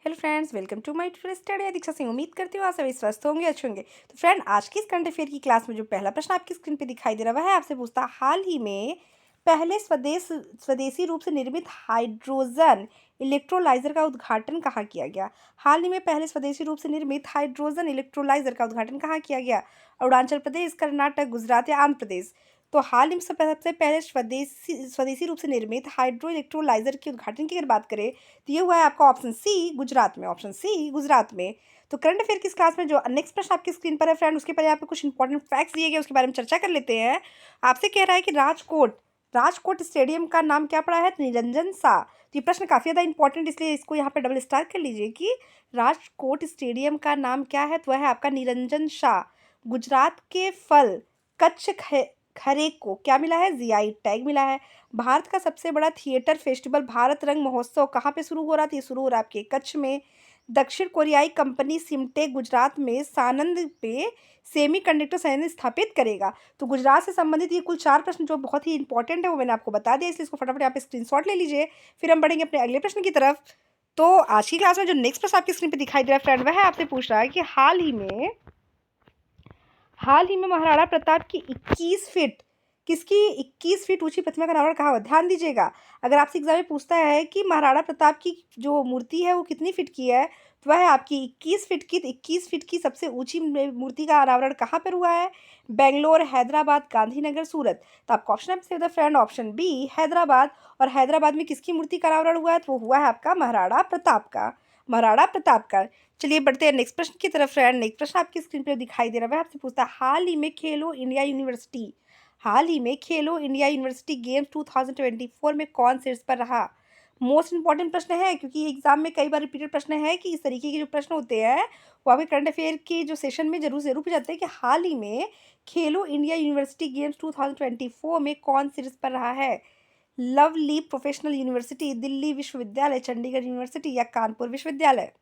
Hello friends, welcome to my today study. Diksha Singh. उम्मीद करती हूँ आप सभी स्वस्थ होंगे, अच्छे होंगे। तो फ्रेंड, आज की इस करंट अफेयर की क्लास में जो पहला प्रश्न आपकी स्क्रीन पे दिखाई दे रहा है, वह आपसे पूछता है, हाल ही में पहले स्वदेशी रूप से निर्मित हाइड्रोजन इलेक्ट्रोलाइजर का उद्घाटन कहाँ किया गया? हाल ही में पहले स्वदेशी रूप से निर्मित हाइड्रोजन इलेक्ट्रोलाइजर का उद्घाटन कहाँ किया गया? अरुणाचल प्रदेश, कर्नाटक, गुजरात या आंध्र प्रदेश? तो हाल ही में सबसे पहले स्वदेशी रूप से निर्मित हाइड्रो इलेक्ट्रोलाइजर के उद्घाटन की अगर बात करें, दिया हुआ है आपका ऑप्शन सी गुजरात में। ऑप्शन सी गुजरात में। तो करंट अफेयर की इस क्लास में जो नेक्स्ट प्रश्न आपकी स्क्रीन पर है फ्रेंड, उसके पहले आपको कुछ इंपॉर्टेंट फैक्ट्स दिए गए, उसके बारे में चर्चा कर लेते हैं। आपसे कह रहा है कि राजकोट राजकोट स्टेडियम का नाम क्या पड़ा है? तो निरंजन शाह। तो ये प्रश्न काफी ज्यादा इंपॉर्टेंट, इसलिए इसको यहाँ पे डबल स्टार कर लीजिए कि राजकोट स्टेडियम का नाम क्या है? तो वह है आपका निरंजन शाह। गुजरात के फल कच्छ खरे को क्या मिला है? जीआई टैग मिला है। भारत का सबसे बड़ा थिएटर फेस्टिवल भारत रंग महोत्सव कहाँ पे शुरू हो रहा था? ये शुरू हो रहा है आपके कच्छ में। दक्षिण कोरियाई कंपनी सिमटेक गुजरात में सानंद पे सेमीकंडक्टर संयंत्र स्थापित करेगा। तो गुजरात से संबंधित ये कुल 4 प्रश्न जो बहुत ही इंपॉर्टेंट है वो मैंने आपको बता दिया, इसलिए इसको फटाफट यहाँ पे स्क्रीनशॉट ले लीजिए। फिर हम बढ़ेंगे अपने अगले प्रश्न की तरफ। तो आज की क्लास में जो नेक्स्ट प्रश्न आपकी स्क्रीन पे दिखाई दे रहा है फ्रेंड, वह आपसे पूछ रहा है कि हाल ही में महाराणा प्रताप की 21 फीट ऊंची प्रतिमा का अनावरण कहाँ हुआ? ध्यान दीजिएगा, अगर आपसे एग्जाम में पूछता है कि महाराणा प्रताप की जो मूर्ति है वो कितनी फीट की है, तो वह है आपकी 21 फीट की। 21 फीट की सबसे ऊंची मूर्ति का अनावरण कहाँ पर हुआ है? बेंगलोर, हैदराबाद, गांधीनगर, सूरत। तो आपका ऑप्शन है फ्रेंड ऑप्शन बी हैदराबाद। और हैदराबाद में किसकी मूर्ति का अनावरण हुआ है? तो वो हुआ है आपका महाराणा प्रताप का। चलिए बढ़ते हैं नेक्स्ट प्रश्न की तरफ फ्रेंड। नेक्स्ट प्रश्न आपकी स्क्रीन पर दिखाई दे रहा है, आपसे पूछता है, हाल ही में खेलो इंडिया यूनिवर्सिटी गेम्स 2024 में कौन शीर्ष पर रहा? मोस्ट इंपॉर्टेंट प्रश्न है, क्योंकि एग्जाम में कई बार रिपीटेड प्रश्न है कि इस तरीके के जो प्रश्न होते हैं वो आपके करंट अफेयर के जो सेशन में जरूर जरूर पूछ जाते हैं कि हाल ही में खेलो इंडिया यूनिवर्सिटी गेम्स 2024 में कौन शीर्ष पर रहा है? लवली प्रोफेशनल यूनिवर्सिटी, दिल्ली विश्वविद्यालय, चंडीगढ़ यूनिवर्सिटी या कानपुर विश्वविद्यालय?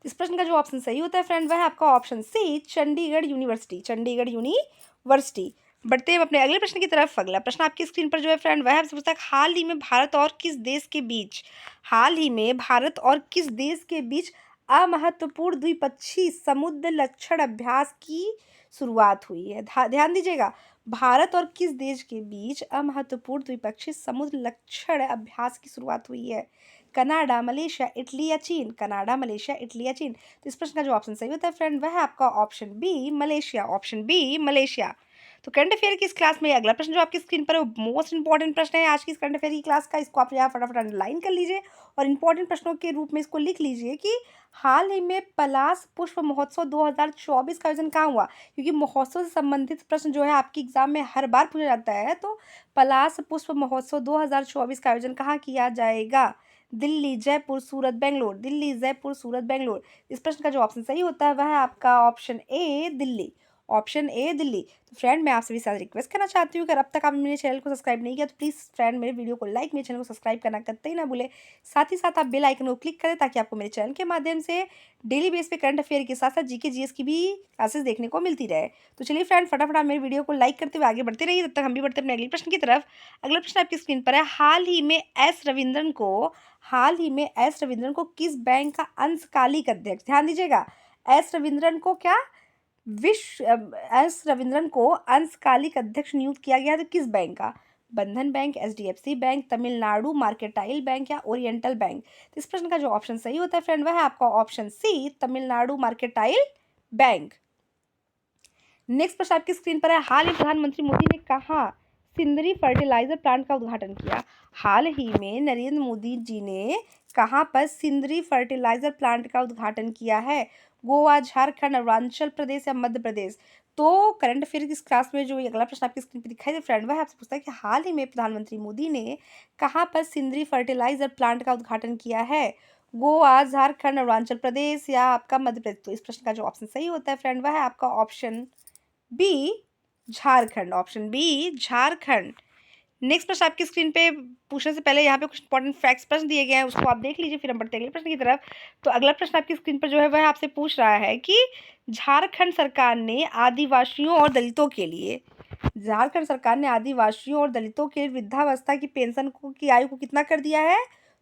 इस प्रश्न का जो ऑप्शन सही होता है फ्रेंड, वह है आपका ऑप्शन सी चंडीगढ़ यूनिवर्सिटी। बढ़ते हैं अपने अगले प्रश्न की तरफ। अगला प्रश्न आपकी स्क्रीन पर जो है फ्रेंड, वह आपसे पूछता है, हाल ही में भारत और किस देश के बीच अमहत्वपूर्ण द्विपक्षीय समुद्र लक्षण अभ्यास की शुरुआत हुई है? ध्यान दीजिएगा, भारत और किस देश के बीच अमहत्वपूर्ण द्विपक्षीय समुद्र लक्षण अभ्यास की शुरुआत हुई है? कनाडा, मलेशिया, इटली या चीन? कनाडा, मलेशिया, इटली या चीन? तो इस प्रश्न का जो ऑप्शन सही होता है फ्रेंड, वह है आपका ऑप्शन बी मलेशिया। तो करंट अफेयर की इस क्लास में अगला प्रश्न जो आपकी स्क्रीन पर है वो मोस्ट इंपॉर्टेंट प्रश्न है आज की इस करंट अफेयर की क्लास का। इसको आप यहाँ फटाफट अंडरलाइन कर लीजिए और इंपॉर्टेंट प्रश्नों के रूप में इसको लिख लीजिए कि हाल ही में पलाश पुष्प महोत्सव 2024 का आयोजन कहाँ हुआ? क्योंकि महोत्सव से संबंधित प्रश्न जो है आपकी एग्जाम में हर बार पूछा जाता है। तो पलाश पुष्प महोत्सव 2024 का आयोजन कहाँ किया जाएगा? दिल्ली, जयपुर, सूरत, बेंगलोर। दिल्ली, जयपुर, सूरत, बेंगलोर। इस प्रश्न का जो ऑप्शन सही होता है वह है आपका ऑप्शन ए दिल्ली। तो फ्रेंड, मैं आप सभी से रिक्वेस्ट करना चाहती हूँ, अगर अब तक आपने मेरे चैनल को सब्सक्राइब नहीं किया तो प्लीज़ फ्रेंड मेरे वीडियो को लाइक, मेरे चैनल को सब्सक्राइब करना करते ही ना भूले। साथ ही साथ आप बेल आइकन को क्लिक करें ताकि आपको मेरे चैनल के माध्यम से डेली बेस पे करंट अफेयर के साथ साथ जीके जीएस की भी क्लासेस देखने को मिलती रहे। तो चलिए फ्रेंड, फटाफट आप मेरे वीडियो को लाइक करते हुए आगे बढ़ते रहिए, तब तक हम भी बढ़ते अपने अगले प्रश्न की तरफ। अगला प्रश्न आपकी स्क्रीन पर है, हाल ही में एस रविंद्रन को किस बैंक का अंशकालिक अध्यक्ष, ध्यान दीजिएगा, एस रविंद्रन को क्या एस रविंद्रन को अंशकालिक अध्यक्ष नियुक्त किया गया? तो किस बैंक का? बंधन bank, HDFC bank, Tamil Nadu Mercantile bank या ओरिएंटल बैंक? तो इस प्रश्न का जो ऑप्शन सही होता है फ्रेंड, वह है आपका option C Tamil Nadu Mercantile Bank. Next प्रश्न आपकी स्क्रीन पर है, हाल ही प्रधानमंत्री मोदी ने कहा सिंदरी फर्टिलाइजर प्लांट का उद्घाटन किया? हाल ही में नरेंद्र मोदी जी ने कहाँ पर सिंदरी फर्टिलाइजर प्लांट का उद्घाटन किया है? गोवा, झारखंड, अरुणाचल प्रदेश या मध्य प्रदेश? तो करंट अफेयर की इस क्लास में जो ये अगला प्रश्न आपकी स्क्रीन पर दिखाई दे फ्रेंड, वह आपसे पूछता है कि हाल ही में प्रधानमंत्री मोदी ने कहाँ पर सिंदरी फर्टिलाइजर प्लांट का उद्घाटन किया है? गोवा, झारखंड, अरुणाचल प्रदेश या आपका मध्य प्रदेश? तो इस प्रश्न का जो ऑप्शन सही होता है फ्रेंड, वह है आपका ऑप्शन बी झारखंड। नेक्स्ट प्रश्न आपकी स्क्रीन पे पूछने से पहले यहाँ पे कुछ इंपॉर्टेंट फैक्ट्स प्रश्न दिए गए हैं, उसको आप देख लीजिए, फिर हम बढ़ते अगले प्रश्न की तरफ। तो अगला प्रश्न आपकी स्क्रीन पर जो है वह आपसे पूछ रहा है कि झारखंड सरकार ने आदिवासियों और दलितों के लिए वृद्धावस्था की पेंशन की आयु को कितना कर दिया है?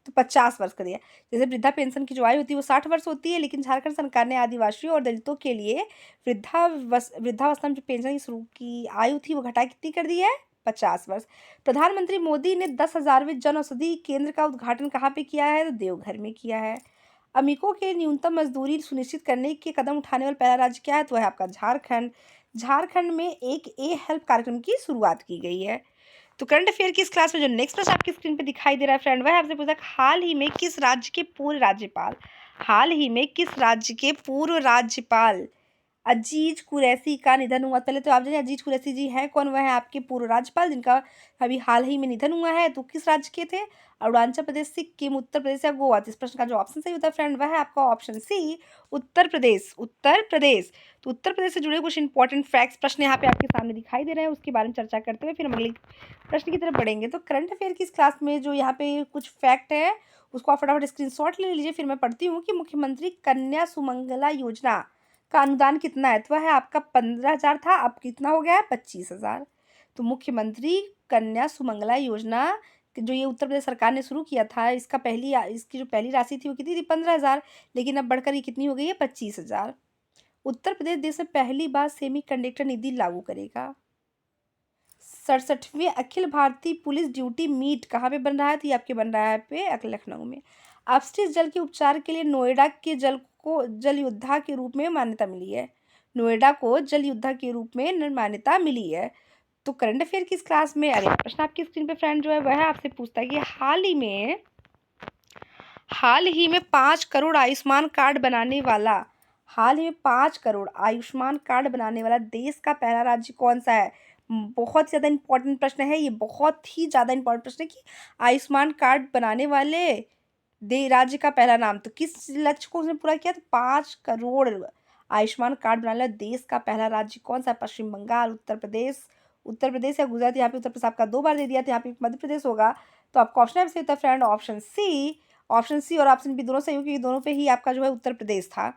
तो 50 वर्ष कर दिया। जैसे वृद्धा पेंशन की जो आयु होती है वो 60 वर्ष होती है, लेकिन झारखंड सरकार ने आदिवासियों और दलितों के लिए वृद्धावस्था में जो पेंशन की शुरू की आयु थी वो घटा कितनी कर दी है, 50 वर्ष। प्रधानमंत्री मोदी ने 10,000वें जन औषधि केंद्र का उद्घाटन कहाँ पे किया है, तो देवघर में किया है। अमिकों के न्यूनतम मजदूरी सुनिश्चित करने के कदम उठाने वाला पहला राज्य क्या है, तो है आपका झारखंड। झारखंड में एक ए हेल्प कार्यक्रम की शुरुआत की गई है। तो करंट अफेयर की इस क्लास में जो नेक्स्ट प्रश्न आपकी स्क्रीन पे दिखाई दे रहा है फ्रेंड, वह आपसे पूछा हाल ही में किस राज्य के पूर्व राज्यपाल अजीज कुरैशी का निधन हुआ। पहले तो आप जानिए अजीज कुरैशी जी हैं कौन, वह है आपके पूर्व राज्यपाल जिनका अभी हाल ही में निधन हुआ है। तो किस राज्य के थे, अरुणाचल प्रदेश, सिक्किम, उत्तर प्रदेश या गोवा। तो इस प्रश्न का जो ऑप्शन सही होता है फ्रेंड वह है आपका ऑप्शन सी, उत्तर प्रदेश। उत्तर प्रदेश। तो उत्तर प्रदेश से जुड़े कुछ इंपॉर्टेंट फैक्ट्स प्रश्न यहाँ पे आपके सामने दिखाई दे रहे हैं, उसके बारे में चर्चा करते हुए फिर हम अगले प्रश्न की तरफ बढ़ेंगे। तो करंट अफेयर की इस क्लास में जो यहाँ पे कुछ फैक्ट है उसको आप फटाफट स्क्रीनशॉट ले लीजिए। फिर मैं पढ़ती हूँ कि मुख्यमंत्री कन्या सुमंगला योजना का अनुदान कितना है, तो वह है आपका 15,000 था, अब कितना हो गया है, 25,000। तो मुख्यमंत्री कन्या सुमंगला योजना जो ये उत्तर प्रदेश सरकार ने शुरू किया था, इसकी जो पहली राशि थी वो कितनी थी, 15,000, लेकिन अब बढ़कर ये कितनी हो गई है, 25,000। उत्तर प्रदेश देश में पहली बार सेमी कंडक्टर निधि लागू करेगा। 67वें Akhil Bharatiya police duty meet कहाँ पे बन रहा है, तो ये आपके बन रहा है पे लखनऊ में। अपशिष्ट जल के उपचार के लिए नोएडा के जल को जल योद्धा के रूप में मान्यता मिली है। नोएडा को जल योद्धा के रूप में मान्यता मिली है। तो करंट अफेयर की इस क्लास में अगला प्रश्न आपकी स्क्रीन पे फ्रेंड जो है वह आपसे पूछता है कि हाल ही में 5 करोड़ आयुष्मान कार्ड बनाने वाला देश का पहला राज्य कौन सा है। बहुत ज़्यादा इंपॉर्टेंट प्रश्न है ये, बहुत ही ज़्यादा इंपॉर्टेंट प्रश्न है कि आयुष्मान कार्ड बनाने वाले राज्य का पहला नाम। तो किस लक्ष्य को उसने पूरा किया, तो 5 करोड़ आयुष्मान कार्ड बनाने वाला देश का पहला राज्य कौन सा, पश्चिम बंगाल, उत्तर प्रदेश या गुजरात। यहाँ पे उत्तर प्रदेश आपका 2 बार दे दिया था, यहाँ पे मध्य प्रदेश होगा। तो आपका ऑप्शन है होता है फ्रेंड ऑप्शन सी और ऑप्शन बी दोनों सही हो, क्योंकि दोनों पे ही आपका जो है उत्तर प्रदेश था।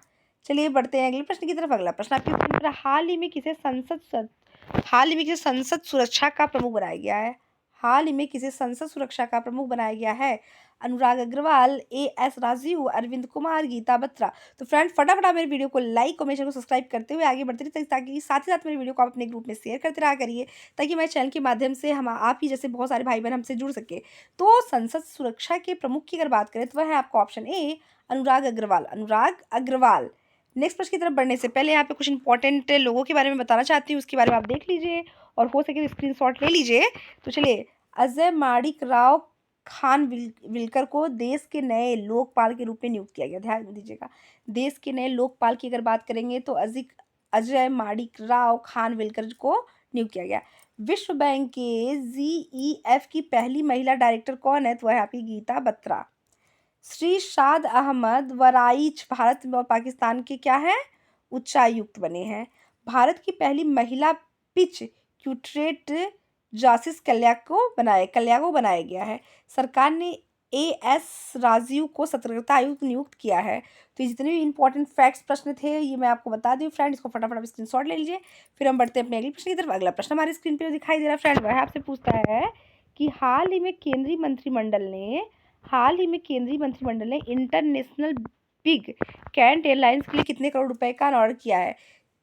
चलिए बढ़ते हैं अगले प्रश्न की तरफ। अगला प्रश्न आपके स्क्रीन पर, हाल ही में किसे संसद सुरक्षा का प्रमुख बनाया गया है। हाल ही में किसे संसद सुरक्षा का प्रमुख बनाया गया है, अनुराग अग्रवाल, एस राजीव, अरविंद कुमार, गीता बत्रा। तो फ्रेंड फटाफट आप मेरे वीडियो को लाइक और मेरे चैनल को सब्सक्राइब करते हुए आगे बढ़ते रहिए, ताकि साथ ही साथ मेरे वीडियो को आप अपने ग्रुप में शेयर करते रहा करिए, ताकि मेरे चैनल के माध्यम से हम आप ही जैसे बहुत सारे भाई बहन हमसे जुड़ सके। तो संसद सुरक्षा के प्रमुख की अगर बात करें तो वह है आपका option A, Anurag Agrawal. Next प्रश्न की तरफ बढ़ने से पहले यहाँ पे कुछ इंपॉर्टेंट लोगों के बारे में बताना चाहती हूँ, उसके बारे में आप देख लीजिए और हो सके तो स्क्रीनशॉट ले लीजिए। तो चलिए, अजय माणिक राव खान विलकर को देश के नए लोकपाल के रूप में नियुक्त किया गया। ध्यान दीजिएगा, देश के नए लोकपाल की अगर बात करेंगे तो अजय माणिक राव खान विलकर को नियुक्त किया गया। विश्व बैंक के GEF की पहली महिला डायरेक्टर कौन है, तो है आपकी गीता बत्रा। श्री शाद अहमद वराइच भारत और पाकिस्तान के क्या है, उच्चायुक्त बने हैं। भारत की पहली महिला पिच क्यूट्रेट जासिस कल्या को बनाया गया है। सरकार ने एस राजीव को सतर्कता आयुक्त नियुक्त किया है। तो ये जितने भी इंपॉर्टेंट फैक्ट्स प्रश्न थे ये मैं आपको बता दूं फ्रेंड, इसको फटाफट आप स्क्रीनशॉट ले लीजिए। फिर हम बढ़ते हैं अपने अगले प्रश्न की तरफ। अगला प्रश्न हमारी स्क्रीन पर दिखाई दे रहा है फ्रेंड, वह आपसे पूछता है कि हाल ही में केंद्रीय मंत्रिमंडल ने इंटरनेशनल बिग कैंट एयरलाइंस के लिए कितने करोड़ रुपए का ऑर्डर किया है।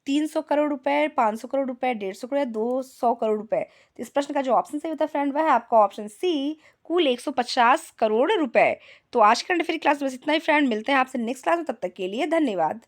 300 करोड़ रुपए, 500 करोड़ रुपए, 150 करोड़ या 200 करोड़ रुपए। तो इस प्रश्न का जो ऑप्शन सही होता है फ्रेंड वह है आपका ऑप्शन सी, कुल 150 करोड़ रुपए। तो आज के करंट अफेयर क्लास में बस इतना ही फ्रेंड, मिलते हैं आपसे नेक्स्ट क्लास में, तब तक के लिए धन्यवाद।